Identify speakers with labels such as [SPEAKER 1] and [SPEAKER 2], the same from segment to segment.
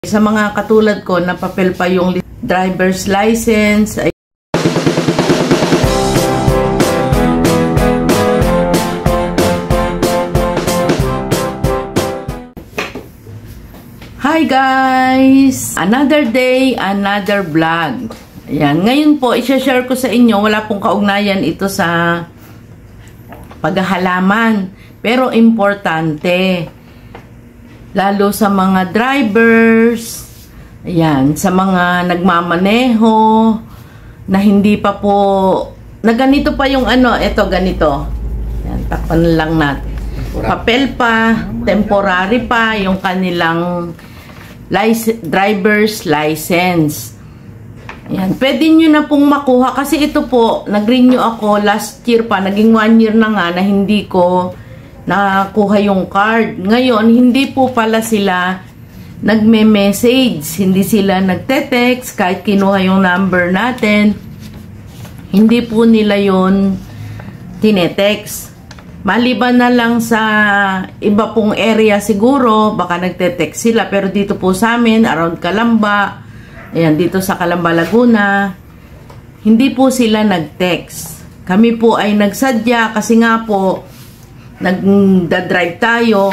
[SPEAKER 1] Sa mga katulad ko na papel pa yung driver's license. Hi guys! Another day, another vlog. Ayan. Ngayon po, i-share ko sa inyo, wala pong kaugnayan ito sa paghahalaman. Pero importante. Lalo sa mga drivers, ayan, sa mga nagmamaneho, na hindi pa po, na ganito pa yung ano, eto ganito. Ayan, takpan lang natin. Papel pa, temporary pa, yung kanilang driver's license. Ayan, pwede nyo na pong makuha, kasi ito po, nag-renew ako last year pa, naging 1 year na nga na hindi ko nakakuha yung card. Ngayon, hindi po pala sila nagme-message. Hindi sila nagte-text kahit kinuha yung number natin. Hindi po nila yon tinetext. Maliban na lang sa iba pong area siguro, baka nagte-text sila. Pero dito po sa amin, around Calamba, ayan, dito sa Calamba, Laguna, hindi po sila nag-text. Kami po ay nagsadya kasi nga po, nagda-drive tayo.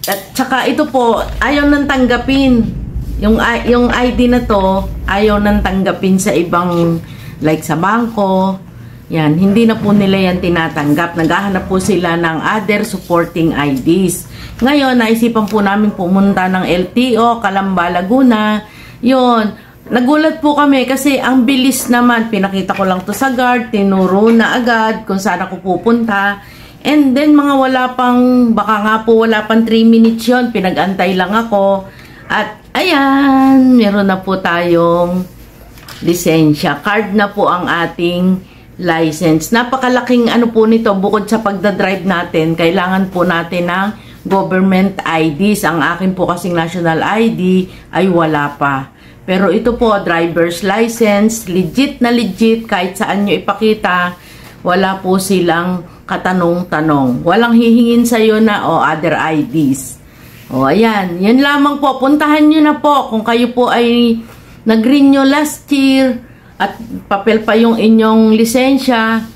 [SPEAKER 1] At saka ito po, ayaw nang tanggapin. Yung ID na to, ayaw nang tanggapin sa ibang, like sa bangko. Yan, hindi na po nila yan tinatanggap. Naghahanap po sila ng other supporting IDs. Ngayon, naisipan po namin pumunta ng LTO, Calamba, Laguna. Yun, nagulat po kami kasi ang bilis naman. Pinakita ko lang to sa guard, tinuro na agad kung saan ako pupunta. And then, mga wala pang, baka nga po wala pang 3 minutes yun. Pinag-antay lang ako. At, ayan, meron na po tayong lisensya. Card na po ang ating license. Napakalaking ano po nito, bukod sa pagdadrive natin, kailangan po natin ng government IDs. Ang akin po kasing national ID ay wala pa. Pero ito po, driver's license, legit na legit, kahit saan nyo ipakita, wala po silang katanong-tanong. Walang hihingin sa'yo na other IDs. Ayan. Yan lamang po. Puntahan nyo na po kung kayo po ay nag-renew last year at papel pa yung inyong lisensya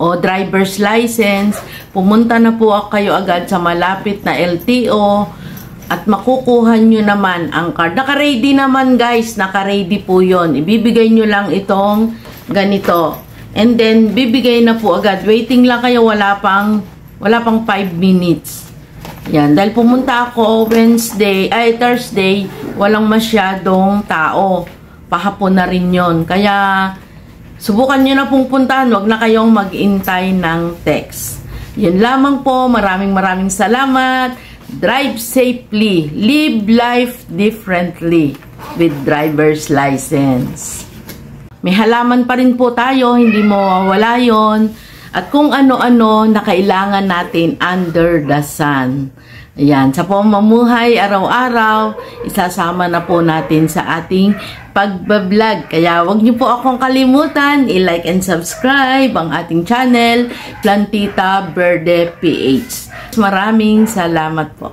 [SPEAKER 1] o driver's license. Pumunta na po kayo agad sa malapit na LTO at makukuha nyo naman ang card. Naka-ready naman guys. Naka-ready po yun. Ibibigay nyo lang itong ganito. And then, bibigay na po agad. Waiting lang kayo, wala pang 5 minutes. Yan, dahil pumunta ako Thursday, walang masyadong tao. Pahapon na rin yon. Kaya, subukan nyo na pong puntahan. Huwag na kayong mag-intay ng text. Yan lamang po. Maraming salamat. Drive safely. Live life differently with driver's license. May halaman pa rin po tayo, hindi mawawala yon. At kung ano-ano na kailangan natin under the sun. Ayan, sa pamumuhay, araw-araw, isasama na po natin sa ating pagbablog. Kaya wag niyo po akong kalimutan, i-like and subscribe ang ating channel, Plantita Verde PH. Maraming salamat po.